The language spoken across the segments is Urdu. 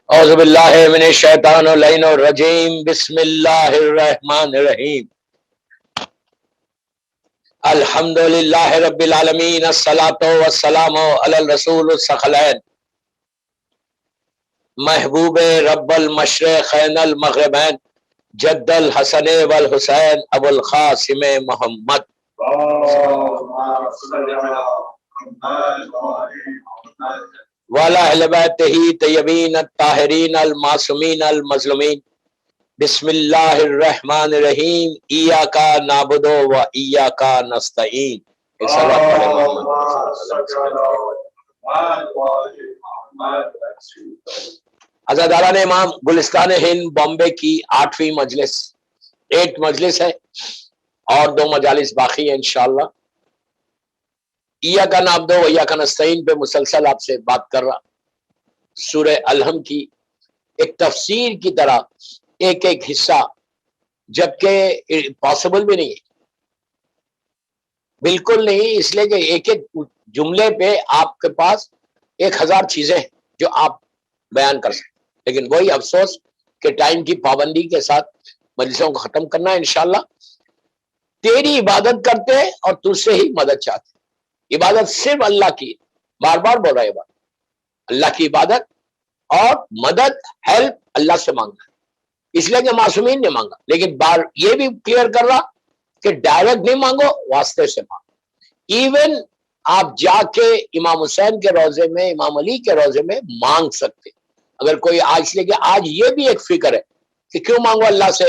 اعوذ باللہ من الشیطان اللعین الرجیم بسم اللہ الرحمن الرحیم الحمدللہ رب العالمین الصلاۃ والسلام علی الرسول الثقلین محبوب رب المشرقین المغربین جد الحسن والحسین ابو القاسم محمد وعلی اہل بیتہ طیبین الطاہرین المعصومین المظلومین بسم اللہ الرحمن الرحیم ایاک نعبد و ایاک نستعین۔ عزاداران امام گلستان ہند بامبے کی 8ویں مجلس 8 مجلس ہے اور 2 مجالس باقی ہیں انشاءاللہ۔ ایاک نعبد و ایاک نستعین پہ مسلسل آپ سے بات کر رہا، سورہ الحم کی ایک تفسیر کی طرح ایک ایک حصہ، جبکہ پاسبل بھی نہیں ہے، بالکل نہیں، اس لیے کہ ایک ایک جملے پہ آپ کے پاس 1000 چیزیں ہیں جو آپ بیان کر سکتے، لیکن وہی افسوس کہ ٹائم کی پابندی کے ساتھ مجلسوں کو ختم کرنا ہے انشاءاللہ۔ تیری عبادت کرتے ہیں اور تجھ سے ہی مدد چاہتے ہیں۔ عبادت صرف اللہ کی، بار بار بول رہا ہے، بات اللہ کی عبادت اور مدد ہیلپ اللہ سے مانگنا ہے، اس لیے کہ معصومین نے مانگا، لیکن بار یہ بھی کلیئر کر رہا کہ ڈائریکٹ نہیں مانگو، واسطے سے مانگو۔ ایون آپ جا کے امام حسین کے روضے میں، امام علی کے روضے میں مانگ سکتے، اگر کوئی آج، اس لیے کہ آج یہ بھی ایک فکر ہے کہ کیوں مانگو اللہ سے،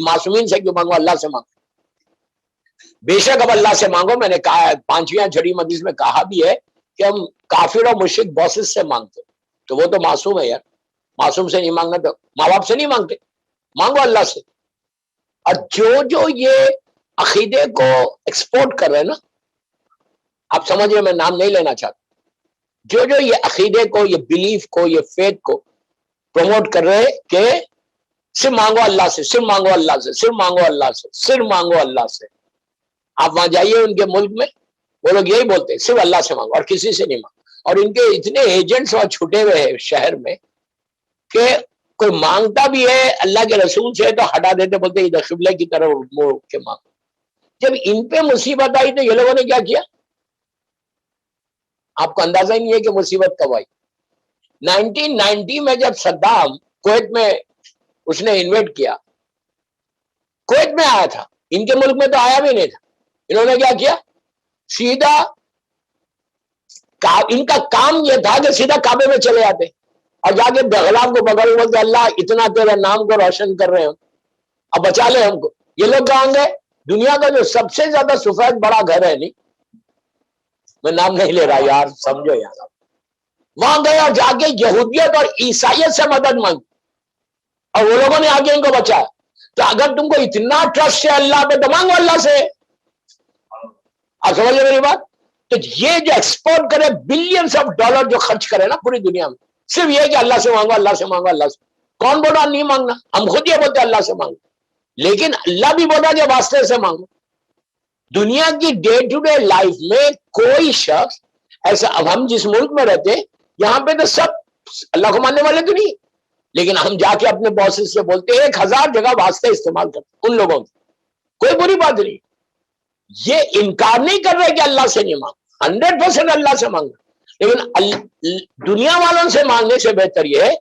معصومین سے کیوں مانگو، اللہ سے مانگو۔ بے شک اب اللہ سے مانگو، میں نے کہا 5ویں چھٹی مجلس میں کہا بھی ہے کہ ہم کافر اور مشرک باسز سے مانگتے، تو وہ تو معصوم ہے یار، معصوم سے نہیں مانگنا، تو ماں باپ سے نہیں مانگتے، مانگو اللہ سے۔ اور جو یہ عقیدے کو ایکسپورٹ کر رہے ہیں نا، آپ سمجھے، میں نام نہیں لینا چاہتا، جو یہ عقیدے کو، یہ بلیف کو، یہ فیتھ کو پروموٹ کر رہے کہ صرف مانگو اللہ سے، صرف مانگو اللہ سے، صرف مانگو اللہ سے، صرف مانگو اللہ سے۔ آپ وہاں جائیے ان کے ملک میں، وہ لوگ یہی بولتے ہیں صرف اللہ سے مانگو اور کسی سے نہیں مانگو، اور ان کے اتنے ایجنٹس وہاں چھٹے ہوئے ہیں شہر میں کہ کوئی مانگتا بھی ہے اللہ کے رسول سے تو ہٹا دیتے، بولتے ادھر قبلے کی طرف موڑ کے مانگو۔ جب ان پہ مصیبت آئی تو یہ لوگوں نے کیا کیا، آپ کو اندازہ ہی نہیں ہے کہ مصیبت کب آئی۔ 1990 میں جب صدام کویت میں اس نے انویٹ کیا، کویت میں آیا تھا، ان کے ملک میں تو آیا بھی نہیں تھا، انہوں نے کیا کیا، سیدھا ان کا کام یہ تھا کہ سیدھا کعبے میں چلے آتے اور جا کے بغلاف کو پکڑ کے بولتے اللہ اتنا تیرے نام کو روشن کر رہے ہو، اب بچا لے ہم کو۔ یہ لوگ کہاں گئے، دنیا کا جو سب سے زیادہ سفید بڑا گھر ہے، نہیں میں نام نہیں لے رہا یار، سمجھو یار، وہاں گئے اور جا کے یہودیت اور عیسائیت سے مدد مانگی اور وہ لوگوں نے آ کے ان کو بچایا۔ تو اگر تم کو اتنا ٹرسٹ ہے اللہ پہ تو مانگو اللہ سے، آپ سمجھ لیں میری بات۔ تو یہ جو ایکسپورٹ کرے بلینز آف ڈالر جو خرچ کرے نا پوری دنیا میں، صرف یہ کہ اللہ سے مانگو، اللہ سے مانگو، اللہ سے۔ کون بولا نہیں مانگنا، ہم خود یہ بولتے اللہ سے مانگو، لیکن اللہ بھی بولا کہ واسطے سے مانگو۔ دنیا کی ڈے ٹو ڈے لائف میں کوئی شخص ایسا، اب ہم جس ملک میں رہتے یہاں پہ تو سب اللہ کو ماننے والے تو نہیں، لیکن ہم جا کے اپنے باسز سے بولتے 1000 جگہ واسطے استعمال کرتے ان لوگوں کی، کوئی بری بات نہیں، یہ انکار نہیں کر رہے کہ اللہ سے نہیں مانگو، 100% اللہ سے مانگو، لیکن دنیا والوں سے مانگنے سے بہتر یہ ہے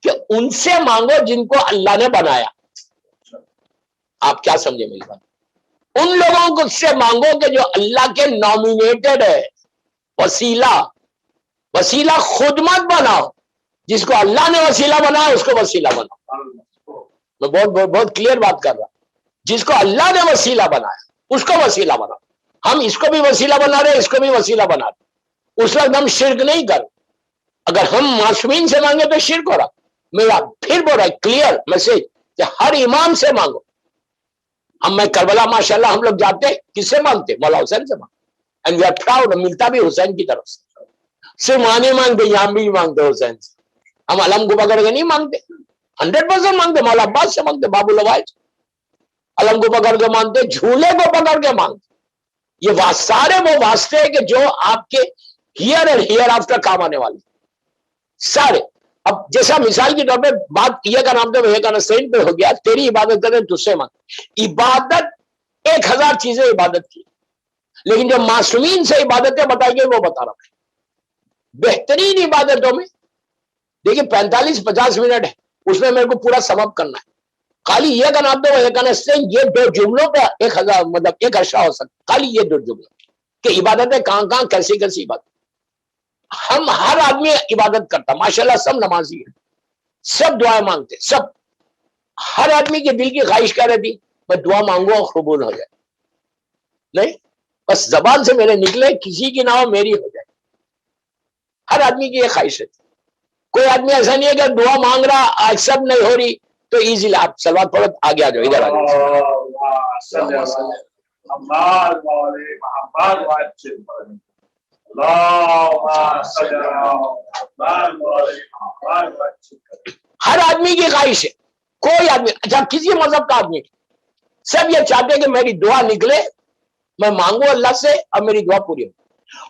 کہ ان سے مانگو جن کو اللہ نے بنایا۔ آپ کیا سمجھے میری بات، ان لوگوں کو سے مانگو کہ جو اللہ کے نامینیٹڈ ہے، وسیلہ، وسیلہ خود مت بناؤ، جس کو اللہ نے وسیلہ بنایا اس کو وسیلہ بناؤ۔ میں بہت کلیئر بات کر رہا ہوں، جس کو اللہ نے وسیلہ بنایا اس کو وسیلہ بناؤ۔ ہم اس کو بھی وسیلہ بنا رہے، اس کو بھی وسیلہ بنا رہے، اس وقت ہم شرک نہیں کر، اگر ہم معصومین سے مانگے تو شرک ہو رہا۔ میرا پھر بول رہا ہے کلیئر میسج کہ ہر امام سے مانگو۔ میں کربلا ماشاءاللہ ہم لوگ جاتے کس سے مانگتے، مولا حسین سے مانگتے، اینڈ وی آر پراؤڈ، ملتا بھی حسین کی طرف سے، صرف وہاں نہیں مانگتے، یہاں بھی مانگتے حسین سے۔ ہم علم کو پکڑ کے نہیں مانگتے، 100% مانگتے، مولا عباس سے مانگتے، باب الوائد، علم کو پکڑ کے مانگتے، جھولے کو پکڑ کے مانگتے۔ یہ سارے وہ واسطے ہیں کہ جو آپ کے ہیئر اینڈ ہیئر آفٹر کام آنے والے سارے۔ اب جیسا مثال کے طور پہ بات یہ کا نام تو یہ کا نستعین پہ ہو گیا، تیری عبادت کریں تجھ سے مانگ، عبادت 1000 چیزیں عبادت کی، لیکن جو معصومین سے عبادتیں بتائی گئی وہ بتا رہا ہوں۔ بہترین عبادتوں میں دیکھیں 45-50 منٹ ہے، اس میں میرے کو پورا سمپ کرنا ہے، خالی یہ کا نام تو یہ کا نستعین، یہ 2 جملوں پہ 1000 مطلب 1 عرصہ ہو سکتا، خالی یہ 2 جملوں کہ عبادتیں کہاں کہاں کیسی کیسی عبادت۔ ہم ہر آدمی عبادت کرتا، ماشاءاللہ سب نمازی ہیں، سب دعائیں مانگتے، سب، ہر آدمی کے دل کی خواہش کیا رہتی، میں دعا مانگوں اور قبول ہو جائے، نہیں بس زبان سے میرے نکلے، کسی کی نہ ہو میری ہو جائے، ہر آدمی کی یہ خواہش رہتی۔ کوئی آدمی ایسا نہیں ہے کہ دعا مانگ رہا ایکسپٹ نہیں ہو رہی تو ایزی آپ صلوات پڑھو، آگے آ جاؤ، ادھر آ جاؤ۔ ہر آدمی کی خواہش ہے، کوئی آدمی، اچھا کسی مذہب کا آدمی، سب یہ چاہتے ہیں کہ میری دعا نکلے، میں مانگوں اللہ سے اور میری دعا پوری ہو،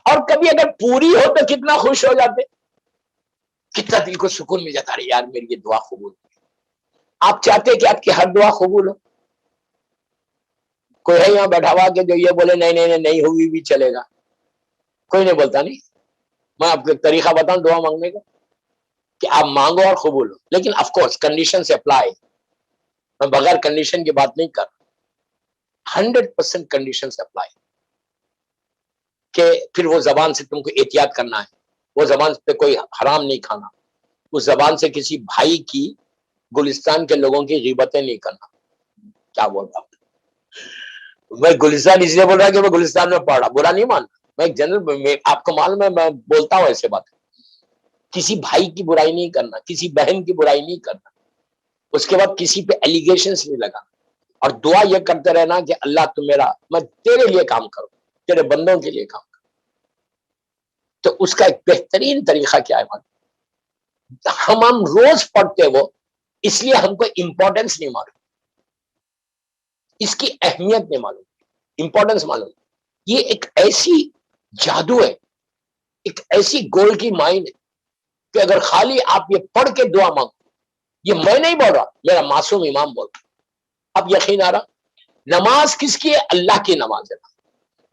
اور کبھی اگر پوری ہو تو کتنا خوش ہو جاتے، کتنا دل کو سکون مل جاتا ہے، یار میری یہ دعا قبول۔ آپ چاہتے کہ آپ کی ہر دعا قبول ہو؟ کوئی ہے یہاں بیٹھا ہوا کہ جو یہ بولے نہیں نہیں نہیں ہوئی بھی چلے گا؟ کوئی نہیں بولتا، نہیں۔ میں آپ کو طریقہ بتاؤں دعا مانگنے کا، کہ آپ مانگو اور قبول ہو، لیکن آف کورس کنڈیشن سے اپلائی، میں بغیر کنڈیشن کی بات نہیں کر رہا، 100% کنڈیشن سے اپلائی، کہ پھر وہ زبان سے تم کو احتیاط کرنا ہے، وہ زبان پہ کوئی حرام نہیں کھانا، اس زبان سے کسی بھائی کی، گلستان کے لوگوں کی غیبتیں نہیں کرنا۔ کیا بول رہا ہوں میں؟ گلستان اس لیے بول رہا کہ میں گلستان میں پڑھ رہا، برا نہیں ماننا، میں ایک جنرل، آپ کو معلوم ہے میں بولتا ہوں ایسے بات، کسی بھائی کی برائی نہیں کرنا، کسی بہن کی برائی نہیں کرنا، اس کے بعد کسی پہ ایلیگیشنز نہیں لگانا، اور دعا یہ کرتے رہنا کہ اللہ تم میرا، میں تیرے لیے کام کروں، تیرے بندوں کے لیے کام کروں۔ تو اس کا ایک بہترین طریقہ کیا ہے؟ ہم روز پڑھتے وہ، اس لیے ہم کو امپورٹنس نہیں معلوم، اس کی اہمیت نہیں معلوم، امپورٹنس معلوم۔ یہ ایک ایسی جادو ہے، ایک ایسی گول کی مائن ہے کہ اگر خالی آپ یہ پڑھ کے دعا مانگو، یہ میں نہیں بول رہا، میرا معصوم امام بول رہا، اب یقین آ رہا؟ نماز کس کی ہے؟ اللہ کی نماز ہے۔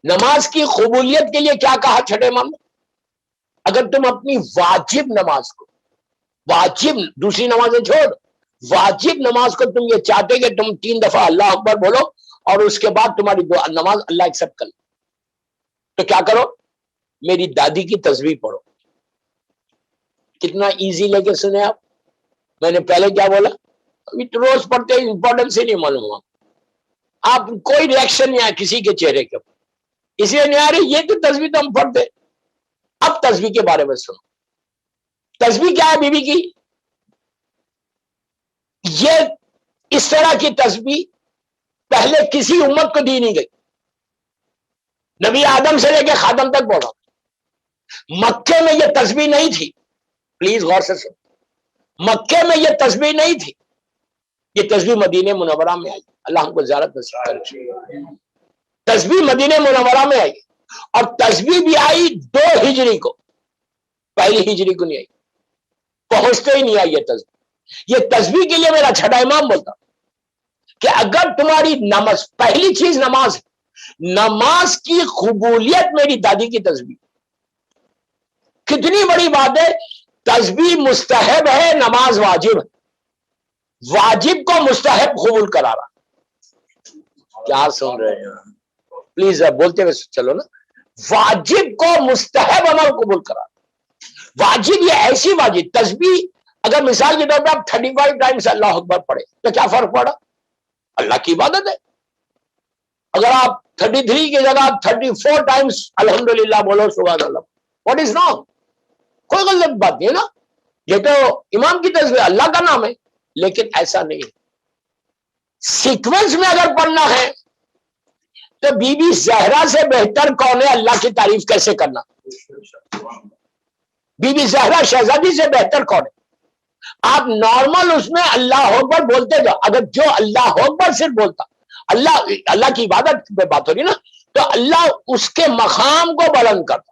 نماز کی قبولیت کے لیے کیا کہا چھٹے امام نے؟ اگر تم اپنی واجب نماز کو، واجب دوسری نمازیں چھوڑ، واجب نماز کو تم یہ چاہتے کہ تم 3 دفعہ اللہ اکبر بولو اور اس کے بعد تمہاری دعا نماز اللہ ایکسپٹ کر لے، تو کیا کرو؟ میری دادی کی تسبیح پڑھو۔ کتنا ایزی لے کے سنے آپ؟ میں نے پہلے کیا بولا؟ روز پڑھتے امپورٹنس ہی نہیں معلوم ہوا، آپ کوئی ریئیکشن نہیں آیا کسی کے چہرے کے اوپر، اس لیے نہیں آ رہی، یہ تو تسبیح تو ہم پڑھتے۔ اب تسبیح کے بارے میں سنو، تسبیح کیا ہے بی بی کی؟ یہ اس طرح کی تسبیح پہلے کسی امت کو دی نہیں گئی، نبی آدم سے لے کے خاتم تک بولا، مکے میں یہ تسبیح نہیں تھی، پلیز غور سے سنو، مکے میں یہ تسبیح نہیں تھی، یہ تسبیح مدینہ منورہ میں آئی، اللہ ہم کو زیارت نصیب کرے، تسبیح مدینہ منورہ میں آئی، اور تسبیح بھی آئی 2 ہجری کو، پہلی ہجری کو نہیں آئی، پہنچتے ہی نہیں آئی یہ تسبیح۔ یہ تسبیح کے لیے میرا چھٹا امام بولتا کہ اگر تمہاری نماز، پہلی چیز نماز ہے، نماز کی قبولیت میری دادی کی تسبیح، کتنی بڑی بات ہے، تسبیح مستحب ہے، نماز واجب ہے، واجب کو مستحب قبول کرا رہا، کیا سن رہے ہیں؟ پلیز بولتے ہوئے چلو نا، واجب کو مستحب عمل قبول کرا رہا، واجب یہ ایسی واجب تسبیح، اگر مثال کے طور پہ آپ 35 ٹائمز اللہ اکبر پڑھے تو کیا فرق پڑا؟ اللہ کی عبادت ہے۔ اگر آپ 33 کی جگہ 34 ٹائمز الحمدللہ بولو سبحان اللہ، واٹ از رانگ؟ کوئی غلط بات نہیں ہے نا، یہ تو امام کی تسبیح، اللہ کا نام ہے، لیکن ایسا نہیں ہے۔ سیکوینس میں اگر پڑھنا ہے تو بی بی زہرا سے بہتر کون ہے اللہ کی تعریف کیسے کرنا؟ بی بی زہرا شہزادی سے بہتر کون ہے؟ آپ نارمل اس میں اللہ اکبر بولتے جاؤ، اگر جو اللہ اکبر صرف بولتا، اللہ کی عبادت پہ بات ہو رہی نا، تو اللہ اس کے مقام کو بلند کرتا،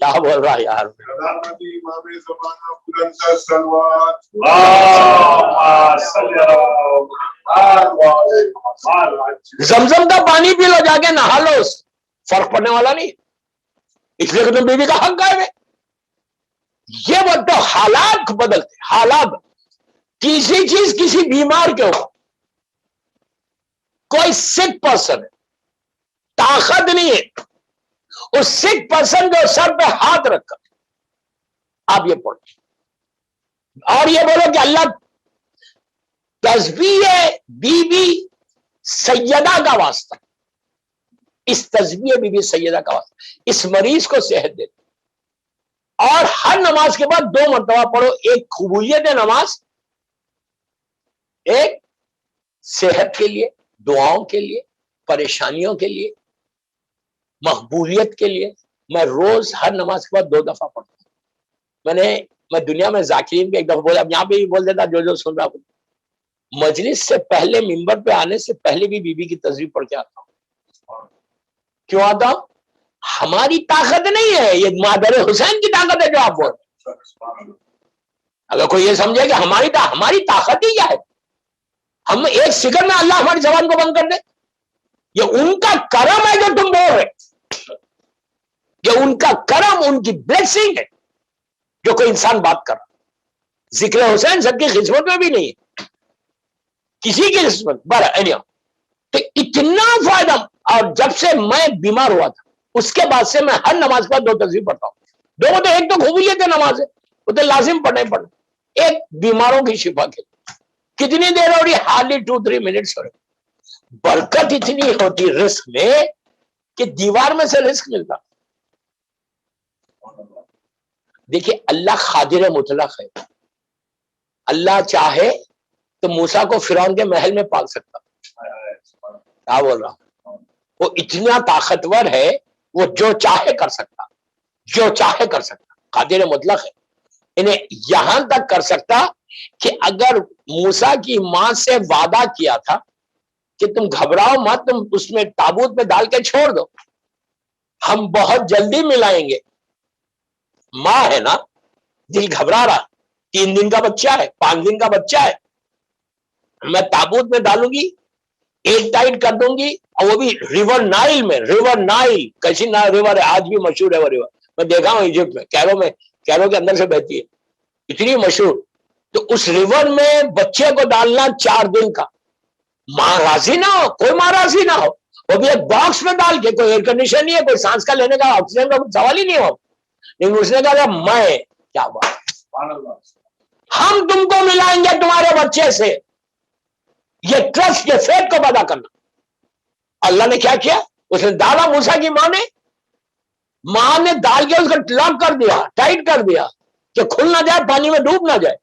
کیا بول رہا یار؟ زمزم کا پانی پی لو، جا کے نہا لو، فرق پڑنے والا نہیں، اس لیے کہ تم بیوی کا حق غائب ہے۔ یہ بات تو حالات بدلتے، حالات، کسی چیز کسی بیمار کے ہو، کوئی سک پرسن ہے، طاقت نہیں ہے، اس سک پرسن جو سر پہ ہاتھ رکھ کر آپ یہ پڑھو اور یہ بولو کہ اللہ تسبیح بی بی سیدہ کا واسطہ، اس تسبیح بی بی سیدہ کا واسطہ اس مریض کو صحت دے، اور ہر نماز کے بعد 2 مرتبہ پڑھو، ایک قبولیت نماز، ایک صحت کے لیے، دعاؤں کے لیے، پریشانیوں کے لیے، مقبولیت کے لیے۔ میں روز ہر نماز کے بعد 2 دفعہ پڑھتا ہوں۔ میں دنیا میں ذاکرین کے ایک دفعہ بولا، اب یہاں پہ بھی بول دیتا جو سن رہا ہوں، مجلس سے پہلے، منبر پہ آنے سے پہلے بھی بی بی کی تسبیح پڑھ کے آتا ہوں۔ کیوں آتا ہوں؟ ہماری طاقت نہیں ہے، یہ مادر حسین کی طاقت ہے جو آپ بول رہے ہیں۔ اگر کوئی یہ سمجھے کہ ہماری طاقت ہی کیا ہے، ہم ایک سیکنڈ میں اللہ ہماری زبان کو بند کر دے، یہ ان کا کرم ہے جو تم بول رہے، یہ ان کا کرم، ان کی بلیسنگ ہے جو کوئی انسان بات کر رہا۔ ذکر حسین سب کی قسمت میں بھی نہیں ہے، کسی کی قسمت تو اتنا فائدہ۔ اور جب سے میں بیمار ہوا تھا اس کے بعد سے میں ہر نماز کے بعد 2 تسبیح پڑھتا ہوں۔ 2 تو ایک تو قبولیت نماز ہے، وہ تو لازم پڑھنا ہی پڑھنا، ایک بیماروں کی شفا کے کتنی دیر ہو رہی؟ ہارڈلی 2-3 منٹس ہو رہی۔ برکت اتنی ہوتی رزق میں کہ دیوار میں سے رزق ملتا۔ دیکھیے اللہ قادر مطلق ہے، اللہ چاہے تو موسیٰ کو فرعون کے محل میں پال سکتا۔ کیا بول رہا ہوں؟ وہ اتنا طاقتور ہے، وہ جو چاہے کر سکتا، جو چاہے کر سکتا، قادر مطلق ہے۔ انہیں یہاں تک کر سکتا کہ اگر موسیٰ کی ماں سے وعدہ کیا تھا کہ تم گھبراؤ مت، تم اس میں تابوت میں ڈال کے چھوڑ دو، ہم بہت جلدی ملائیں گے۔ ماں ہے نا، دل گھبرا رہا، 3 دن کا بچہ ہے، 5 دن کا بچہ ہے، میں تابوت میں ڈالوں گی، ایک ٹائٹ کر دوں گی، اور وہ بھی ریور نائل میں۔ ریور نائل کیسی نہ ریور ہے، آج بھی مشہور ہے وہ ریور، میں دیکھا ہوں ایجپٹ میں، کیرو کے اندر سے بہتی ہے، اتنی مشہور۔ تو اس ریور میں بچے کو ڈالنا 4 دن کا، ماں راضی نہ ہو، کوئی ماں راضی نہ ہو، وہ بھی ایک باکس میں ڈال کے، کوئی ایئر کنڈیشن نہیں ہے، کوئی سانس کا لینے کا آکسیجن کا سوال ہی نہیں ہو، لیکن اس نے کہا میں کیا بات، ہم تم کو ملائیں گے تمہارے بچے سے۔ یہ ٹرسٹ، یہ فیتھ کو پیدا کرنا۔ اللہ نے کیا کیا؟ اس نے ڈالا، موسیٰ کی ماں نے ڈال کے اس کو لاک کر دیا، ٹائٹ کر دیا کہ کھل نہ جائے، پانی میں ڈوب نہ جائے۔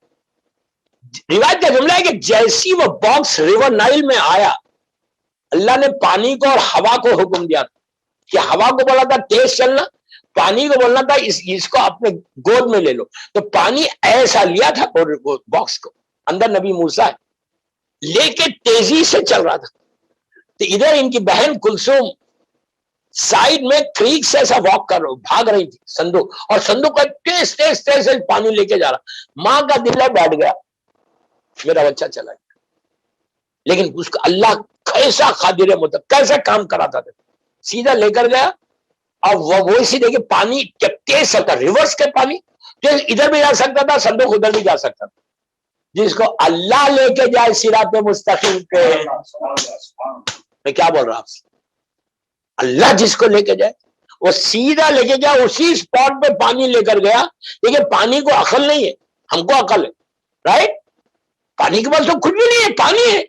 روایت کا جملہ ہے کہ جیسی وہ باکس ریور نائل میں آیا، اللہ نے پانی کو اور ہوا کو حکم دیا تھا کہ ہوا کو بولا تھا تیز چلنا، پانی کو بولنا تھا اس کو اپنے گود میں لے لو۔ تو پانی ایسا لیا تھا باکس کو، اندر نبی موسیٰ ہے، لے کے تیزی سے چل رہا تھا۔ تو ادھر ان کی بہن کلثوم سائیڈ میں کریک سے ایسا واک کر رہا، بھاگ رہی تھی صندوق، اور صندوق کا تیز تیز تیز پانی لے کے جا رہا۔ ماں کا دل بیٹھ گیا، میرا بچہ چلا گیا، لیکن اس کا اللہ کیسا قادر مطلق، کیسا کام کراتا تھا، سیدھا لے کر گیا، اور وہ سیدھے کہ پانی جب تیز چلتا، ریورس کے پانی تیز ادھر بھی جا سکتا تھا، صندوق ادھر بھی جا سکتا تھا۔ جس کو اللہ لے کے جائے صراط مستقیم پہ، میں کیا بول رہا ہوں، اللہ جس کو لے کے جائے وہ سیدھا لے کے جائے، اسی سپاٹ پہ پانی لے کر گیا۔ دیکھیں پانی کو عقل نہیں ہے، ہم کو عقل ہے، رائٹ؟ پانی کے پاس تو کچھ بھی نہیں ہے، پانی ہے،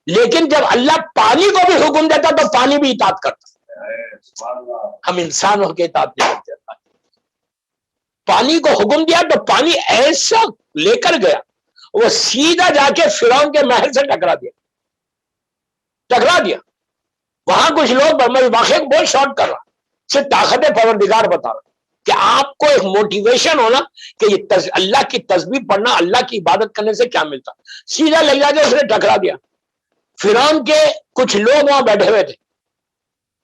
لیکن جب اللہ پانی کو بھی حکم دیتا تو پانی بھی اطاعت کرتا۔ ہم انسان ہو کے اطاعت نہیں کرتے۔ پانی کو حکم دیا تو پانی ایسا لے کر گیا، وہ سیدھا جا کے فرعون کے محل سے ٹکرا دیا۔ وہاں کچھ لوگ، میں واقعے کو بہت شارٹ کر رہا، صرف طاقت پروردگار بتا رہا کہ آپ کو ایک موٹیویشن ہونا کہ یہ اللہ کی تسبیح پڑھنا، اللہ کی عبادت کرنے سے کیا ملتا۔ سیدھا لے جا کے اس نے ٹکرا دیا۔ فرعون کے کچھ لوگ وہاں بیٹھے ہوئے تھے،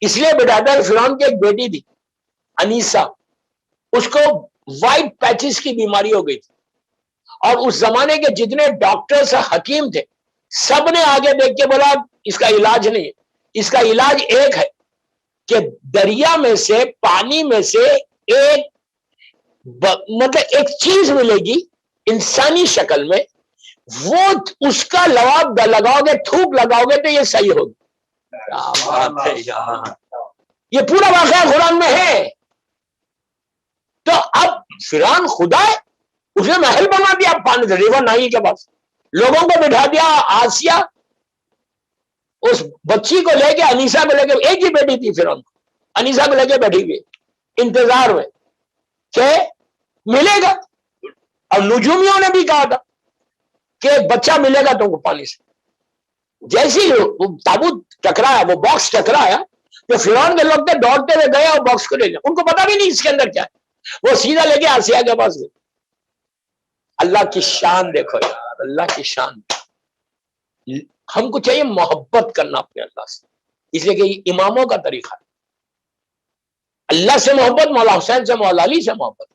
اس لیے بیٹھا تھا، فرعون کی ایک بیٹی تھی انیسا، اس کو وائٹ پیچز کی بیماری ہو گئی تھی، اور اس زمانے کے جتنے ڈاکٹرز حکیم تھے سب نے آگے دیکھ کے بولا اس کا علاج نہیں ہے، اس کا علاج ایک ہے کہ دریا میں سے، پانی میں سے ایک مطلب ایک چیز ملے گی انسانی شکل میں، وہ اس کا لواب لگاؤ گے، تھوک لگاؤ گے تو یہ صحیح ہوگی۔ کیا بات ہے یار، یہ پورا واقعہ قرآن میں ہے۔ تو اب فرعون خدا ہے، اس نے محل بنا دیا پانی سے، ریور نائل کے پاس، لوگوں کو بٹھا دیا۔ آسیہ اس بچی کو لے کے، انیسا کو لے کے، ایک ہی بیٹی تھی فرعون کو، انیسا کو لے کے بیٹھی ہوئی انتظار میں کہ ملے گا۔ اور نجومیوں نے بھی کہا تھا کہ بچہ ملے گا تم کو پانی سے۔ جیسے ہی وہ تابوت ٹکرایا، وہ باکس ٹکرایا، جو فرعون کے لوگ تھے دوڑتے ہوئے گئے اور باکس کو لے لیا، ان کو پتا بھی نہیں اس کے اندر کیا ہے، وہ سیدھا لے کے آسیہ کے پاس گئے۔ اللہ کی شان دیکھو یار، اللہ کی شان۔ ہم کو چاہیے محبت کرنا اپنے اللہ سے، اس لیے کہ یہ اماموں کا طریقہ ہے، اللہ سے محبت، مولا حسین سے، مولا علی سے محبت۔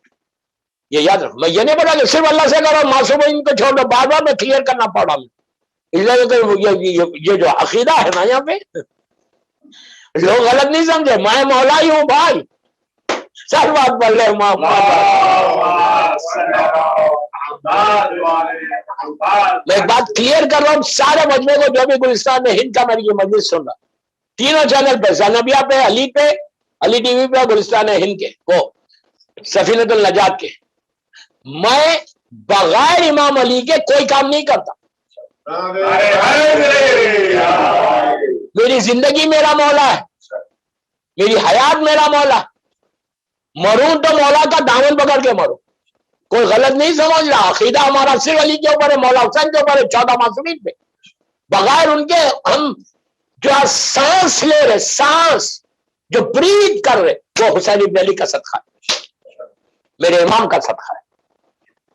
یہ یاد رکھو، میں یہ نہیں بولا کہ صرف اللہ سے کرو، معصومین کو چھوڑ دو، بار بار میں کلیئر کرنا پڑ رہا ہوں، اس لیے کہ یہ جو عقیدہ ہے نا یہاں پہ لوگ غلط نہیں سمجھے، میں مولا ہی ہوں بھائی، سر بات پڑھ لے میں ایک بات کلیئر کر رہا ہوں سارے مجمع کو، جو بھی گلستان ہند کا میری یہ مجلس سن رہا، تینوں چینل پہ، زنبیہ پہ، علی پہ، علی ٹی وی پہ، گلستان ہند کے وہ سفینۃ النجات کے، میں بغیر امام علی کے کوئی کام نہیں کرتا۔ میری زندگی میرا مولا ہے، میری حیات میرا مولا، مروں تو مولا کا دامن پکڑ کے مروں۔ کوئی غلط نہیں سمجھ رہا، عقیدہ ہمارا صرف علی کے اوپر ہے، مولا حسین کے اوپر ہے، 14 معصومین پہ، بغیر ان کے ہم جو سانس لے رہے، سانس جو بریتھ کر رہے، وہ حسین ابن علی کا صدقہ ہے، میرے امام کا صدقہ ہے۔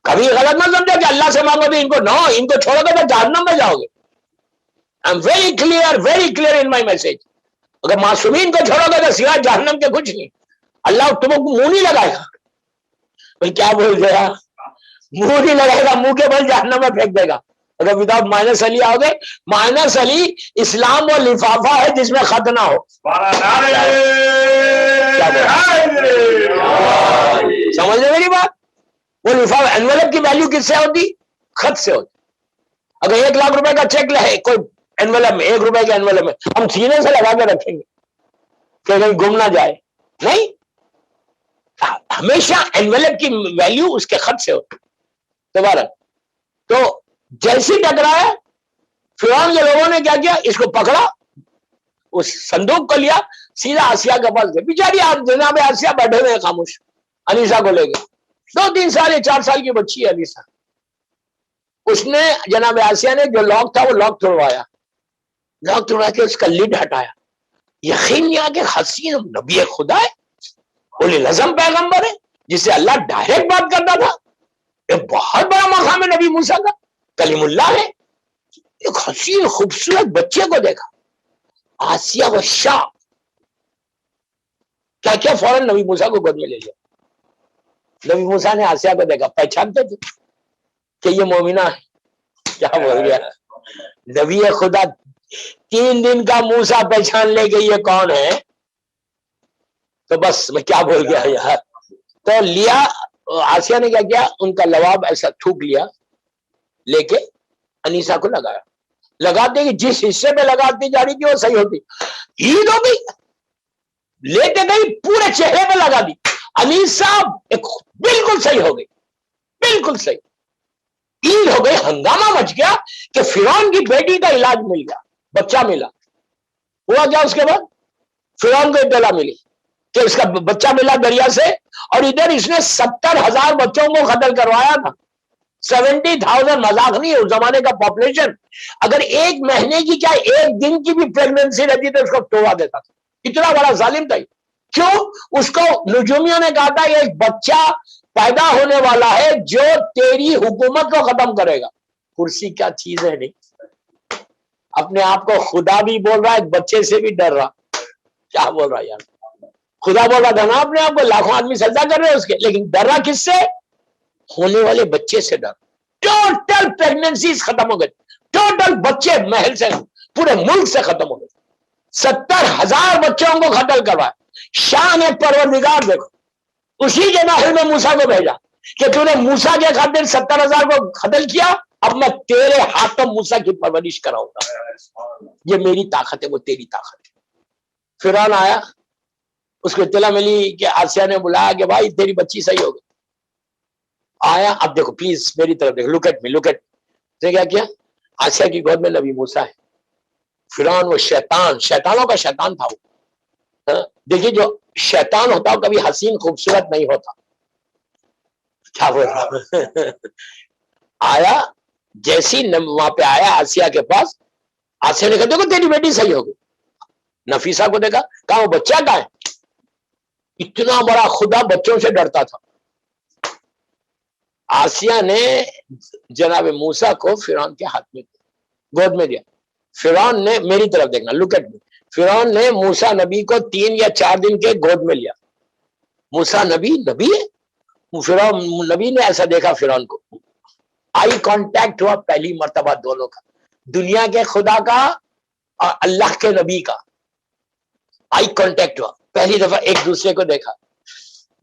کبھی غلط نہ سمجھو کہ اللہ سے مانگو بھی ان کو، نو، ان کو چھوڑو گے تو جہنم میں جاؤ گے۔ I am very clear in my message. اگر معصومین کو چھوڑو گے تو سوائے جہنم کے کچھ نہیں، اللہ تمہیں منہ نہیں لگائے گا۔ بھائی کیا بول گیا، منہ نہیں لگائے گا، منہ کے بل جہنم میں پھینک دے گا۔ اگر وداؤٹ مائنس علی آؤ گے، مائنس علی اسلام و لفافہ ہے جس میں خط نہ ہو۔ سمجھ لیں میری بات؟ وہ لفافہ، انویلپ کی ویلیو کس سے ہوتی؟ خط سے ہوتی۔ اگر 1 لاکھ روپے کا چیک لے کوئی انویلپ میں، 1 روپے کے انویلپ میں، ہم سینے سے لگا کے رکھیں گے کہ کہیں گم نہ جائے؟ نہیں، ہمیشہ انویلپ کی ویلیو اس کے خط سے ہوتی۔ دوبارہ تو جیسی ٹکرایا، فرعون کے لوگوں نے کیا کیا، اس کو پکڑا، اس صندوق کو لیا، سیدھا آسیہ کے پاس گئے۔ بیچاری جناب آسیہ بیٹھے ہوئے خاموش، انیسا کو لے گئے، 2-3 سال یا 4 سال کی بچی ہے انیسا۔ اس نے جناب آسیہ نے جو لاک تھا وہ لاک توڑوایا، لاک توڑوا کے اس کا لڈ ہٹایا۔ یقین نہیں آ کہ حسین نبی خدا ہے، اولی العزم پیغمبر ہے، جس سے اللہ ڈائریکٹ بات کرتا تھا۔ ایک بہت بڑا مقام ہے نبی موسیٰ کا، کلیم اللہ ہے۔ ایک حسین خوبصورت بچے کو دیکھا، آسیہ و شاہ، کیا فوراً نبی موسیٰ کو گود میں لے لیا۔ نبی موسیٰ نے آسیہ کو دیکھا، پہچانتے تھے کہ یہ مومنہ ہے۔ کیا بول گیا نبی خدا، 3 دن کا موسیٰ پہچان لے کہ یہ کون ہے، تو بس میں کیا بول گیا یار۔ تو لیا، آسیہ نے کیا کیا، ان کا لواب ایسا تھوک لیا، لے کے انیسا کو لگایا، لگاتے کہ جس حصے پہ لگاتی جا رہی تھی وہ صحیح ہوتی، عید ہو گئی، لیتے گئی پورے چہرے پہ لگا دی، انیسا بالکل صحیح ہو گئی، بالکل صحیح، عید ہو گئی، ہنگامہ مچ گیا کہ فرعون کی بیٹی کا علاج مل گیا، بچہ ملا۔ ہوا کیا اس کے بعد، فرعون کو اطلاع ملی کہ اس کا بچہ ملا دریا سے، اور ادھر اس نے 70,000 بچوں کو قتل کروایا تھا۔ 70,000 مذاق نہیں ہے، اس زمانے کا پاپولیشن، اگر 1 مہینے کی کیا 1 دن کی بھی پریگننسی رہتی تو اس کو توڑا دیتا تھا، اتنا بڑا ظالم تھا۔ کیوں؟ اس کو نجومیوں نے کہا تھا یہ بچہ پیدا ہونے والا ہے جو تیری حکومت کو ختم کرے گا۔ کرسی کیا چیز ہے، نہیں اپنے آپ کو خدا بھی بول رہا ہے، بچے سے بھی ڈر رہا، کیا بول رہا ہے یار، خدا بول رہا تھا نا اپنے آپ کو، لاکھوں آدمی سجدہ کر رہے ہیں اس کے، لیکن ڈر رہا کس سے؟ ہونے والے بچے سے ڈر. ٹوٹل پریگننسیز ختم ہو گئی، ٹوٹل بچے محل سے پورے ملک سے ختم ہو گئے. 70,000 بچوں کو قتل کروایا. شان پروردگار دیکھو، اسی کے محل میں موسیٰ کو بھیجا کہ تو نے موسیٰ کے خاطر 70,000 کو قتل کیا، اب میں تیرے ہاتھوں موسیٰ کی پرورش کراؤں گا. یہ میری طاقت ہے، وہ تیری طاقت ہے. فرعون آیا، اس کو اطلاع ملی کہ آسیہ نے بلایا کہ بھائی تیری بچی صحیح ہو گئی. آیا، اب دیکھو پلیز میری طرف دیکھو، look at me, look at me. کیا کیا؟ آسیہ کی گود میں نبی موسیٰ ہے. فرعون وہ شیطان، شیطانوں کا شیطان تھا وہ. دیکھیے جو شیطان ہوتا ہے کبھی حسین خوبصورت نہیں ہوتا. کیا بول رہا آیا جیسی وہاں پہ آیا آسیہ کے پاس، آسیہ نے کہا دیکھو تیری بیٹی صحیح ہو گئی. نفیسہ کو دیکھا، کہا وہ بچہ کہاں ہے؟ اتنا بڑا خدا بچوں سے ڈرتا تھا. آسیہ نے جناب موسیٰ کو فرعون کے ہاتھ میں گود میں دیا. فرعون نے، میری طرف دیکھنا، لک ایٹ می، فرعون نے موسیٰ نبی کو 3 یا 4 دن کے گود میں لیا. موسیٰ نبی ہے. فرعون نبی نے ایسا دیکھا فرعون کو، آئی کانٹیکٹ ہوا پہلی مرتبہ دونوں کا، دنیا کے خدا کا اور اللہ کے نبی کا آئی کانٹیکٹ ہوا. پہلی دفعہ ایک دوسرے کو دیکھا.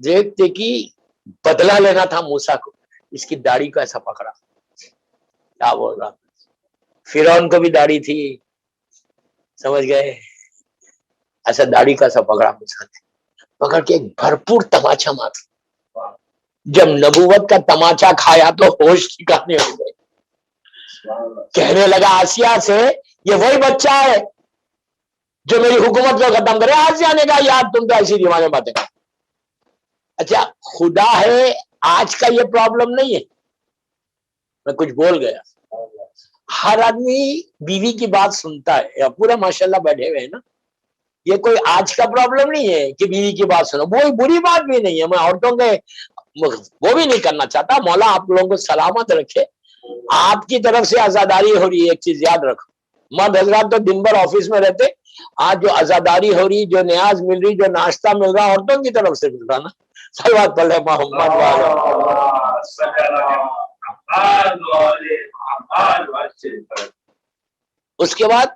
دیکھتے کہ بدلہ لینا تھا موسیٰ کو، اس کی داڑھی کو ایسا پکڑا. کیا بول رہا، فرعون کو بھی داڑھی تھی، سمجھ گئے؟ ایسا داڑھی کا ایسا پکڑا موسیٰ نے، پکڑ کے ایک بھرپور تماچا مارا. جب نبوت کا تماچا کھایا تو ہوش ٹھکانے ہو گئے. کہنے لگا آسیہ سے یہ وہی بچہ ہے جو میری حکومت کو ختم کرے. آسیہ نے کہا یار تم تو ایسی دیوانے باتیں. اچھا خدا ہے، آج کا یہ پرابلم نہیں ہے. میں کچھ بول گیا. ہر آدمی بیوی کی بات سنتا ہے، پورا ماشاءاللہ بیٹھے ہوئے ہیں نا. یہ کوئی آج کا پرابلم نہیں ہے کہ بیوی کی بات سنو، وہ بری بات بھی نہیں ہے. میں عورتوں کے وہ بھی نہیں کرنا چاہتا. مولا آپ لوگوں کو سلامت رکھے. آپ کی طرف سے آزاداری ہو رہی ہے، ایک چیز یاد رکھو، مرد حضرات تو دن بھر آفس میں رہتے، آج جو آزاداری ہو رہی، جو نیاز مل رہی، جو ناشتہ مل رہا، عورتوں کی طرف سے مل رہا نا. صحیح بات پڑھ لے محمد اس کے بعد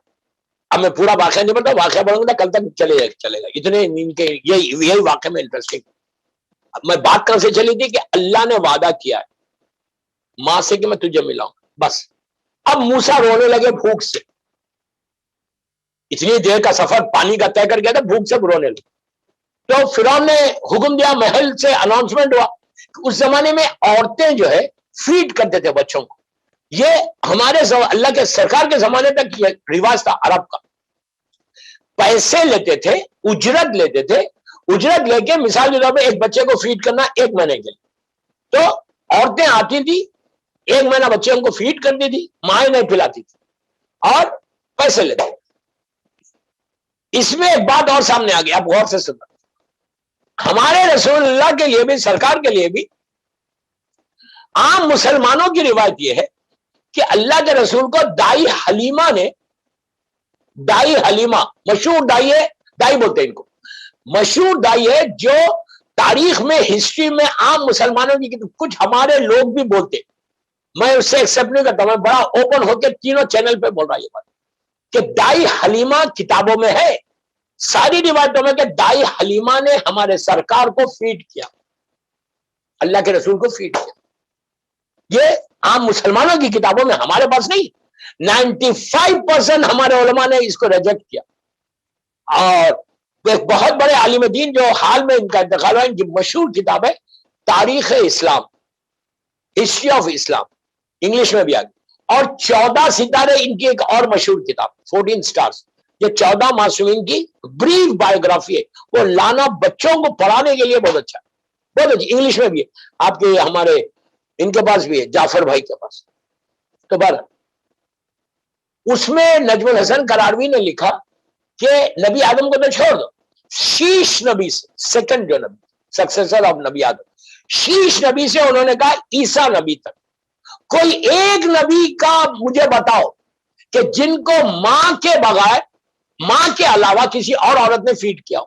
اب میں پورا واقعہ نہیں پڑھتا، واقعہ پڑھوں گا کل تک چلے گا. اتنے ان کے یہی واقعہ میں انٹرسٹنگ. میں بات کہاں سے چلی تھی کہ اللہ نے وعدہ کیا ہے ماں سے کہ میں تجھے ملاؤں. بس اب موسیٰ رونے لگے بھوک سے. اتنی دیر کا سفر پانی کا طے کر گیا تھا، بھوک سے رونے لگے. تو فرعون نے حکم دیا، محل سے اناؤنسمنٹ ہوا. اس زمانے میں عورتیں جو ہے فیڈ کرتے تھے بچوں کو. یہ ہمارے اللہ کے سرکار کے زمانے تک یہ رواج تھا عرب کا. پیسے لیتے تھے، اجرت لیتے تھے، اجرت لے کے مثال کے طور پہ ایک بچے کو فیڈ کرنا 1 مہینے کے لیے. تو عورتیں آتی تھی، 1 مہینہ بچے ان کو فیڈ کرتی تھی، مائیں نہیں پلاتی تھی اور پیسے لیتے. اس میں ایک بات اور سامنے آ گئی، آپ غور سے سننا. ہمارے رسول اللہ کے لیے بھی، سرکار کے لیے بھی، عام مسلمانوں کی روایت یہ ہے کہ اللہ کے رسول کو دائی حلیمہ نے، دائی حلیمہ مشہور دائی ہے، دائی بولتے ہیں ان کو، مشہور دائی ہے جو تاریخ میں، ہسٹری میں عام مسلمانوں کی، کچھ ہمارے لوگ بھی بولتے، میں اس سے ایکسپٹ نہیں کرتا. میں بڑا اوپن ہو کے تینوں چینل پہ بول رہا یہ بات کہ دائی حلیمہ کتابوں میں ہے، ساری روایتوں میں، کہ دائی حلیمہ نے ہمارے سرکار کو فیڈ کیا، اللہ کے رسول کو فیڈ کیا. یہ عام مسلمانوں کی کتابوں میں، ہمارے پاس نہیں. 95% ہمارے علماء نے اس کو ریجیکٹ کیا. اور ایک بہت بڑے عالم دین جو حال میں ان کا انتقال ہوا، ان کی مشہور کتاب ہے تاریخ اسلام، ہسٹری آف اسلام، انگلش میں بھی آ گئی. اور 14 ستارے ان کی ایک اور مشہور کتاب 14 سٹارز. یہ 14 معصومین کی بریف بایوگرافی ہے. وہ لانا بچوں کو پڑھانے کے لیے بہت اچھا ہے، بہت اچھی. انگلش میں بھی ہے، آپ کے ہمارے ان کے پاس بھی ہے، جعفر بھائی کے پاس. تو بر اس میں نجم الحسن کراروی نے لکھا کہ نبی آدم کو تو چھوڑ دو، شیش نبی سے، سیکنڈ جو نبی، سکسیسر آف نبی آدم، شیش نبی سے انہوں نے کہا عیسیٰ نبی تک کوئی ایک نبی کا مجھے بتاؤ کہ جن کو ماں کے بغیر، ماں کے علاوہ کسی اور عورت نے فیڈ کیا ہو.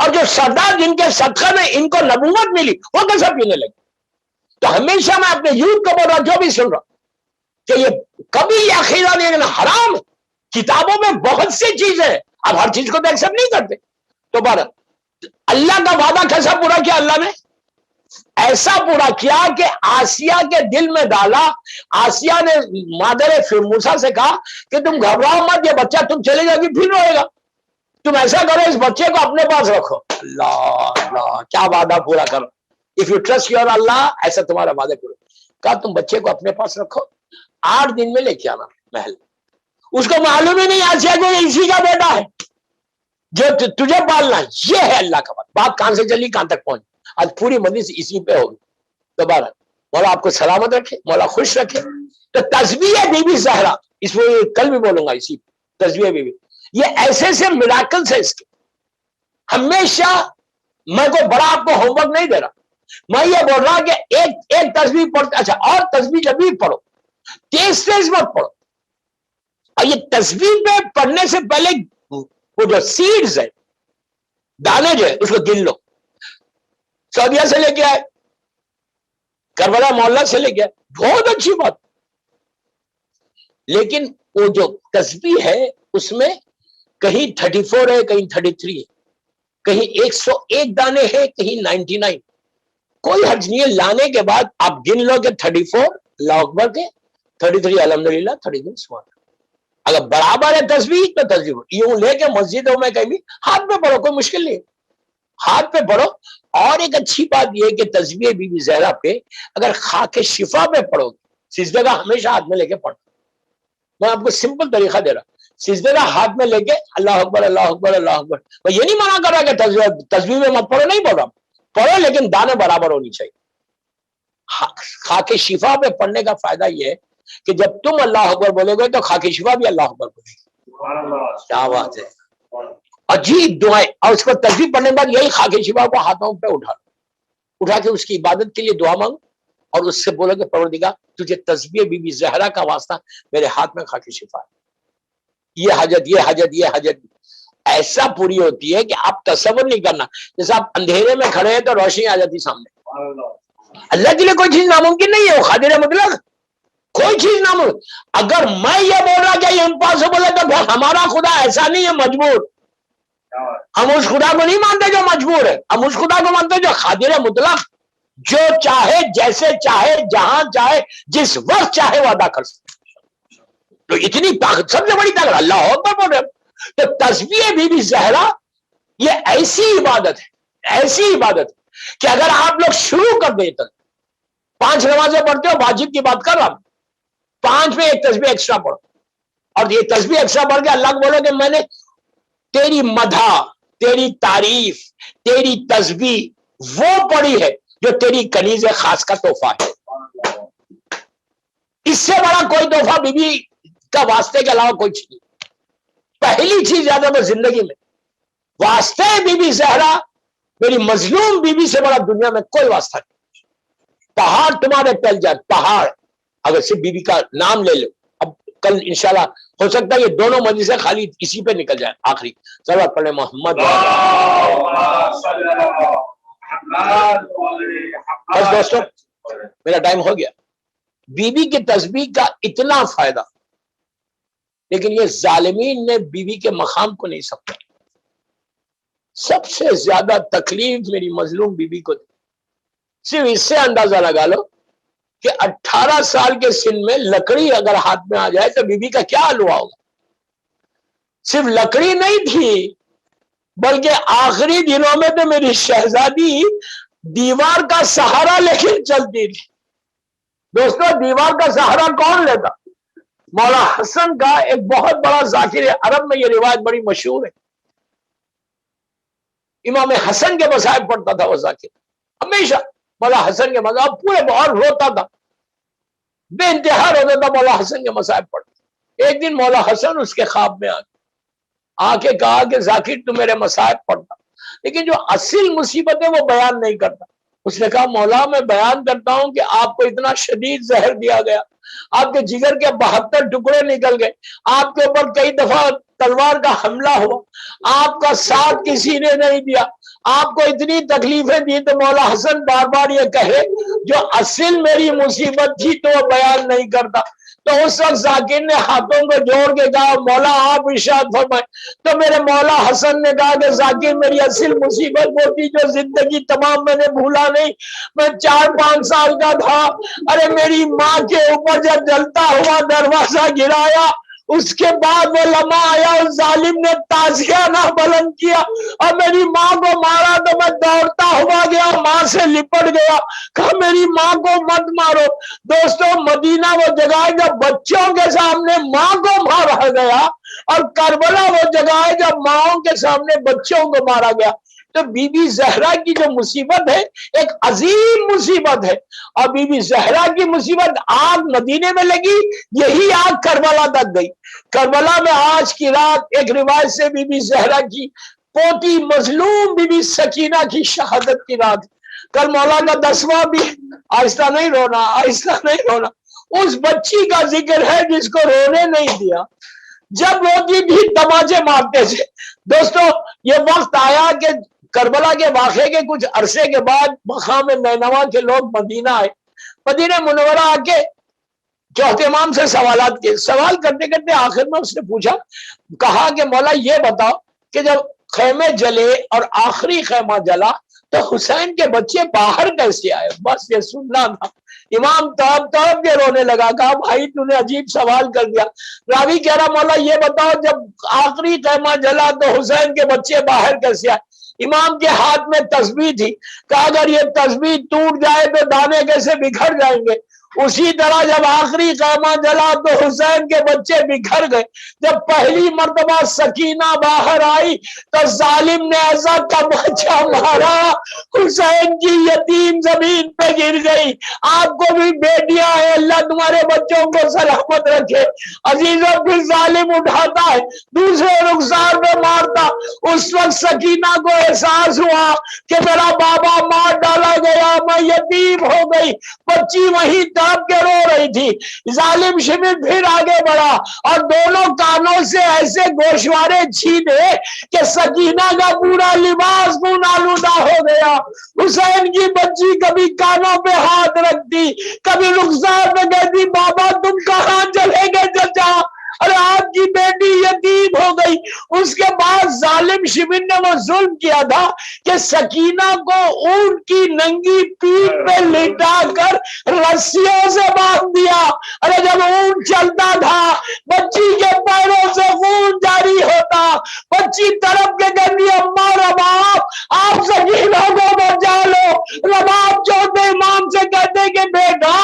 اور جو سردار جن کے صدقے میں ان کو نبوت ملی وہ کیسے پینے لگے؟ تو ہمیشہ میں اپنے یوتھ کو بول رہا جو بھی سن رہا کہ یہ کبھی یہ عقیدہ نہیں لینا حرام ہے. کتابوں میں بہت سی چیزیں ہیں، اب ہر چیز کو تو ایکسپٹ نہیں کرتے. تو بارہ اللہ کا وعدہ کیسا پورا کیا؟ اللہ نے ایسا پورا کیا کہ آسیہ کے دل میں ڈالا. آسیہ نے مادر موسیٰ سے کہا کہ تم گھبراؤ مت، یہ بچہ تم چلے جاؤ گی پھر روئے گا، تم ایسا کرو اس بچے کو اپنے پاس رکھو. اللہ اللہ کیا وعدہ پورا کرو. اف یو ٹرسٹ یور اللہ، ایسا تمہارا وعدہ پورا. کہا تم بچے کو اپنے پاس رکھو، 8 دن میں لے کے آنا محل. اس کو معلوم ہی نہیں آسیہ کو اسی کا بیٹا ہے جو تجھے پالنا ہے. یہ ہے اللہ کا بات کہاں سے چلی کہاں تک پہنچ. آج پوری مجلس اسی پہ ہوگی. دوبارہ مولا آپ کو سلامت رکھے، مولا خوش رکھے. تو تسبیح بی بی زہرا، اس میں کل بھی بولوں گا اسی تسبیح بی بی، یہ ایسے سے میراکلز ہے اس کے. ہمیشہ میں کوئی بڑا آپ کو ہوم ورک نہیں دے رہا، میں یہ بول رہا کہ ایک تسبیح پڑھتے، اچھا اور تسبیح جب بھی پڑھو تیز مت پڑھو. اور یہ تسبیح پہ پڑھنے سے پہلے وہ جو سیڈز ہے، دانے جو ہے، اس کو گن لو. سعودیہ سے لے کے آئے، کربلا محلہ سے لے کے آئے، بہت اچھی بات. لیکن وہ جو تسبیح ہے اس میں کہیں 34 ہے، کہیں 33 ہے، کہیں 101 دانے ہیں، کہیں 99. کوئی حرج نہیں ہے. لانے کے بعد آپ گن لو کہ 34 اللہ اکبر کے، 33 الحمدللہ، 33 سبحان. اگر برابر ہے تسبیح تو تسبیح یوں لے کے مسجدوں میں کہیں بھی ہاتھ پہ پڑھو، کوئی مشکل نہیں ہے، ہاتھ پہ پڑھو. اور ایک اچھی بات یہ کہ تسبیح بی بی زہرا پہ اگر خاک شفا پہ پڑھو گے، سجدے کا ہمیشہ ہاتھ میں لے کے پڑھو. میں آپ کو سمپل طریقہ دے رہا، سجدے کا ہاتھ میں لے کے اللہ اکبر اللہ اکبر اللہ اکبر. میں یہ نہیں منع کر رہا کہ تسبیح میں مت پڑھو، نہیں پڑھ رہا، پڑھو لیکن دانے برابر ہونی چاہیے. خاک شفا پہ پڑھنے کا فائدہ یہ ہے کہ جب تم اللہ اکبر بولے گے تو خاک شفا بھی اللہ اکبر بولے گی. کیا بات ہے، عجیب دعائیں. اور اس کو تسبیح پڑھنے کے بعد یہی خاک شفا کو ہاتھوں پہ اٹھا کے اس کی عبادت کے لیے دعا مانگو اور اس سے بولو کہ پروردگار تجھے تسبیح بی بی زہرا کا واسطہ، میرے ہاتھ میں خاک شفا ہے، یہ حاجت یہ حاجت یہ حاجت ایسا پوری ہوتی ہے کہ آپ تصور نہیں کرنا. جیسے آپ اندھیرے میں کھڑے ہیں تو روشنی آ جاتی سامنے. اللہ کے لیے کوئی چیز ناممکن نہیں ہے، وہ قادر مطلق، کوئی چیز ناممکن. اگر میں یہ بول رہا کہ یہ امپاسبل ہے تو پھر ہمارا خدا ایسا نہیں ہے مجبور. ہم اس خدا کو نہیں مانتے جو مجبور ہے، ہم اس خدا کو مانتے جو قادر مطلق، جو چاہے جیسے چاہے جہاں چاہے جس وقت چاہے وہ ادا کر سکتے. تو اتنی طاقت، سب سے بڑی طاقت اللہ اکبر بول رہے. تو تسبیح بی بی زہرا یہ ایسی عبادت ہے، ایسی عبادت ہے کہ اگر آپ لوگ شروع کر دیں تو 5 نمازیں پڑھتے ہو، واجب کی بات کر رہا ہوں، 5 میں ایک تسبیح ایکسٹرا پڑھو. اور یہ تسبیح ایکسٹرا پڑھ کے اللہ کو بولو کہ میں نے تیری مدح، تیری تعریف، تیری تسبیح وہ پڑھی ہے جو تیری کنیز خاص کا تحفہ ہے. اس سے بڑا کوئی تحفہ بی بی کا واسطے کے علاوہ کوئی چیز نہیں. پہلی چیز یاد ہے زندگی میں واسطے بی بی زہرا، میری مظلوم بی بی سے بڑا دنیا میں کوئی واسطہ نہیں. پہاڑ تمہارے ٹل جائے، پہاڑ، اگر صرف بی بی کا نام لے لو. اب کل انشاءاللہ ہو سکتا ہے یہ دونوں مجلسیں خالی اسی پہ نکل جائے. آخری صلوات پڑھیں محمد. بس دوستو میرا ٹائم ہو گیا. بی بی کی تسبیح کا اتنا فائدہ، لیکن یہ ظالمین نے بی بی کے مقام کو نہیں سمجھا. سب سے زیادہ تکلیف میری مظلوم بی بی کو دی. صرف اس سے اندازہ لگا لو کہ 18 سال کے سن میں لکڑی اگر ہاتھ میں آ جائے تو بی بی کا کیا حال ہوا ہوگا. صرف لکڑی نہیں تھی بلکہ آخری دنوں میں تو میری شہزادی دیوار کا سہارا لے کے چلتی تھی. دوستو دیوار کا سہارا کون لیتا؟ مولا حسن کا ایک بہت بڑا ذاکر ہے، عرب میں یہ روایت بڑی مشہور ہے. امام حسن کے مصائب پڑھتا تھا وہ ذاکر، ہمیشہ مولا حسن کے مصائب پورے بہت روتا تھا، بے انتہا روتا تھا مولا حسن کے مصائب پڑھتا. ایک دن مولا حسن اس کے خواب میں آ کے کہا کہ ذاکر تو میرے مصائب پڑھتا، لیکن جو اصل مصیبت ہے وہ بیان نہیں کرتا. اس نے کہا مولا میں بیان کرتا ہوں کہ آپ کو اتنا شدید زہر دیا گیا، آپ کے جگر کے 72 ٹکڑے نکل گئے، آپ کے اوپر کئی دفعہ تلوار کا حملہ ہوا، آپ کا ساتھ کسی نے نہیں دیا، آپ کو اتنی تکلیفیں دی، تو مولا حسن بار بار یہ کہے جو اصل میری مصیبت تھی تو وہ بیان نہیں کرتا۔ تو اس وقت ذاکر نے ہاتھوں کو جوڑ کے کہا مولا آپ ارشاد فرمائے۔ تو میرے مولا حسن نے کہا کہ ذاکر میری اصل مصیبت وہ تھی جو زندگی تمام میں نے بھولا نہیں، میں 4-5 سال کا تھا، ارے میری ماں کے اوپر جب جلتا ہوا دروازہ گرایا، اس کے بعد وہ لمحہ آیا، اس ظالم نے تازیہ نہ بلند کیا اور میری ماں کو مارا، تو میں دوڑتا ہوا گیا، ماں سے لپٹ گیا، کہا میری ماں کو مت مارو۔ دوستو مدینہ وہ جگہ ہے جب بچوں کے سامنے ماں کو مارا گیا، اور کربلا وہ جگہ ہے جب ماؤں کے سامنے بچوں کو مارا گیا۔ تو بی بی زہرا کی جو مصیبت ہے ایک عظیم مصیبت ہے، اور بی بی زہرا کی مصیبت آگ مدینے میں لگی، یہی آگ کربلا تک گئی۔ کربلا میں آج کی رات ایک روایت سے بی بی زہرا کی پوتی مظلوم بی بی سکینہ کی شہادت کی رات، کل مولا کا 10واں بھی، آہستہ نہیں رونا، آہستہ نہیں رونا، اس بچی کا ذکر ہے جس کو رونے نہیں دیا، جب روتی بھی تماچے مارتے تھے۔ دوستو یہ وقت آیا کہ کربلا کے واقعے کے کچھ عرصے کے بعد مقام نینوا کے لوگ مدینہ آئے، مدینہ منورہ آ کے چوتھے امام سے سوالات کیے، سوال کرتے کرتے آخر میں اس نے پوچھا، کہا کہ مولا یہ بتاؤ کہ جب خیمے جلے اور آخری خیمہ جلا تو حسین کے بچے باہر کیسے آئے؟ بس یہ سننا تھا۔ امام تڑپ کے رونے لگا، کہا بھائی تو نے عجیب سوال کر دیا۔ راوی کہہ رہا مولا یہ بتاؤ جب آخری خیمہ جلا تو حسین کے بچے باہر کیسے آئے؟ امام کے ہاتھ میں تسبیح تھی، کہا اگر یہ تسبیح ٹوٹ جائے تو دانے کیسے بکھر جائیں گے؟ اسی طرح جب آخری خیمہ جلا تو حسین کے بچے بکھر گئے۔ جب پہلی مرتبہ سکینہ باہر آئی تو ظالم نے ایسا تماچا مارا، حسین کی یتیم زمین پہ گر گئی۔ آپ کو بھی بیٹیاں ہیں، اللہ تمہارے بچوں کو سلامت رکھے۔ عزیزوں پھر ظالم اٹھاتا ہے، دوسرے رخسار پہ مارتا۔ اس وقت سکینہ کو احساس ہوا کہ میرا بابا مار ڈالا گیا، میں یتیم ہو گئی، بچی وہیں تڑپ کے رو رہی تھی۔ ظالم شمر پھر آگے بڑھا اور دونوں کانوں سے ایسے گوشوارے چھینے کہ سکینہ کا پورا لباس خون آلودہ ہو گیا۔ حسین کی بچی کبھی کانوں پہ ہاتھ رکھتی، کبھی رخسار پہ کہتی بابا تم کہاں چلے گئے چچا، ارے آپ کی بیٹی یتیم ہو گئی۔ اس کے بعد ظالم شمر نے وہ ظلم کیا تھا کہ سکینہ کو اونٹ کی ننگی پیٹھ پہ لٹا کر رسیوں سے باندھ دیا۔ ارے جب اونٹ چلتا تھا بچی کے پیروں سے خون جاری ہوتا، بچی تڑپ کے کہتی اماں رباب آپ سکینہ کو بچا لو۔ رباب چوتھے امام سے کہتے کہ بیٹا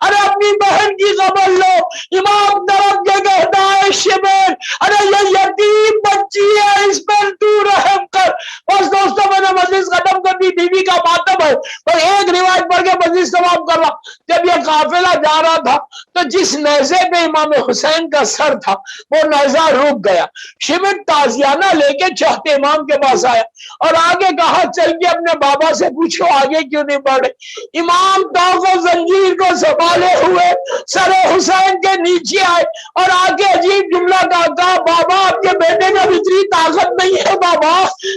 ارے اپنی بہن کی خبر لو۔ امام تڑپ کے کہتا ہے شمر ارے یہ یتیم بچی ہے، اس پر تو رحم کر۔ بس دوستوں میں نے مجلس ختم کر دی، بیوی کا ماتم ہے، پر ایک روایت پڑھ کے مجلس تمام کر رہا۔ جب یہ قافلہ جا رہا تھا تو جس نیزے پہ امام حسین کا سر تھا وہ نیزہ رک گیا۔ شمر تازیانہ لے کے چوتھے امام کے پاس آیا اور آگے کہا چل کے اپنے بابا سے پوچھو آگے کیوں نہیں بڑھ رہے۔ امام طوق و زنجیر کو سنبھالے ہوئے سر حسین کے نیچے آئے اور آگے عجیب جملہ کہا بابا آپ کے بیٹے میں اتنی طاقت نہیں ہے بابا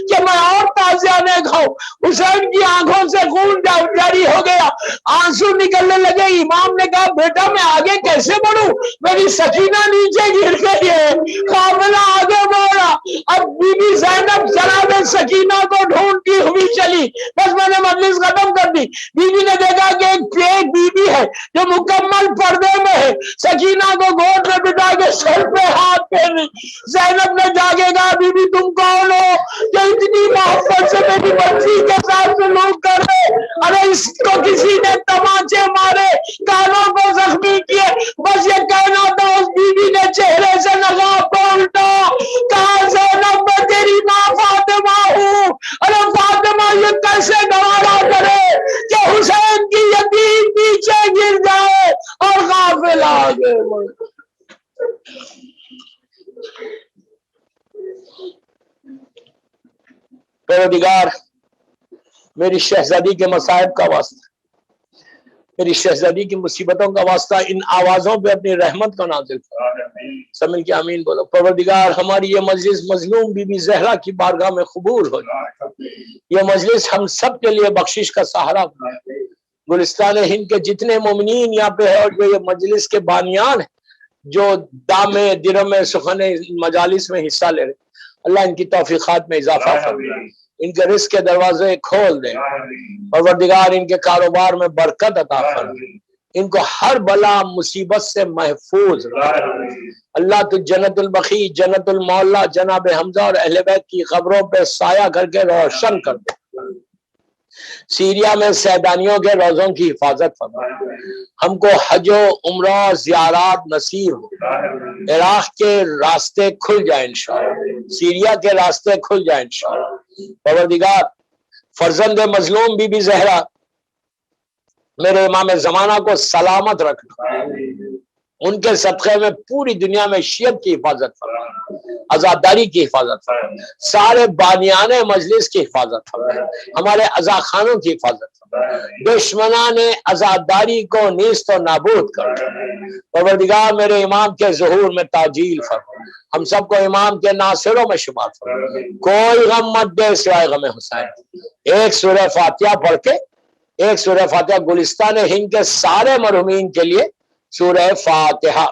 کہ میں اور تازیانے کھاؤں۔ حسین کی آنکھوں سے خون جاری ہو گیا، آنسو نکلنے لگے۔ امام نے کہا بیٹا میں آگے کیسے بڑھوں، میری سکینہ نیچے گر گئی ہے۔ قافلہ آگے بڑھا، اب بی بی زینب جناب سکینہ کو ڈھونڈتی ہوئی چلی۔ بس میں نے مجلس ختم کر دی۔ بی بی نے دیکھا کہ ایک بی بی ہے جو مکمل پردے میں ہے، سکینہ کو گود میں بٹھا کے سر پہ ہاتھ پھیری۔ زینب نے جا کے کہا بی بی تم کون ہو کہ اتنی محبت سے میری بچی کے ساتھ سلوک کر رہے؟ ارے اس کو کسی نے تماچے مارے، کانوں کو زخمی کیے۔ بس یہ کہنا تھا، اس بی بی نے چہرے سے نقاب کو الٹا کہا زینب میں تیری ماں فاطمہ ہوں۔ ارے فاطمہ یہ کیسے گوارا کرے کہ حسین کی یتیم پیچھے گر جائے اور غافل آگے بڑھے۔ پروردگار میری شہزادی کے مصائب کا واسطہ میری شہزادی کی مصیبتوں کا واسطہ ان آوازوں پہ اپنی رحمت کا نازل فرما۔ سب مل کے آمین بولو۔ پروردگار ہماری یہ مجلس مظلوم بی بی زہرا کی بارگاہ میں قبول ہو جائے، یہ مجلس ہم سب کے لیے بخشش کا سہارا بنے۔ گلستان ہند کے جتنے مومنین یہاں پہ ہے اور جو یہ مجلس کے بانیان ہیں، جو دامے درمے سخن مجالس میں حصہ لے رہے، اللہ ان کی توفیقات میں اضافہ فرمائے، ان کے رزق کے دروازے کھول دے، پروردگار ان کے کاروبار میں برکت عطا فرمائے، ان کو ہر بلا مصیبت سے محفوظ رکھے۔ اللہ تو جنت البقیع، جنت المعلا، جناب حمزہ اور اہل بیت کی قبروں پہ سایہ کر کے روشن کر دے۔ سیریا میں سیدانیوں کے روزوں کی حفاظت فرمائے، ہم کو حج و عمرہ زیارات نصیب ہو، عراق کے راستے کھل جائیں انشاءاللہ، سیریا کے راستے کھل جائیں انشاءاللہ۔ پروردگار فرزند مظلوم بی بی زہرا میرے امام زمانہ کو سلامت رکھنا، ان کے صدقے میں پوری دنیا میں شیعت کی حفاظت فرمائے، آزاداری کی حفاظت فرمائے، سارے بانیان مجلس کی حفاظت فرمائے، ہمارے عزا خانوں کی حفاظت فرمائے، دشمنان آزاداری کو نیست و نابود کر۔ پروردگار میرے امام کے ظہور میں تعجیل فرما، ہم سب کو امام کے ناصروں میں شمار فرما، کوئی غم مت دے سوائے غم حسین۔ ایک سورہ فاتحہ پڑھ کے، ایک سورہ فاتحہ گلستان ہند کے سارے مرحومین کے لیے، سورہ فاتحہ۔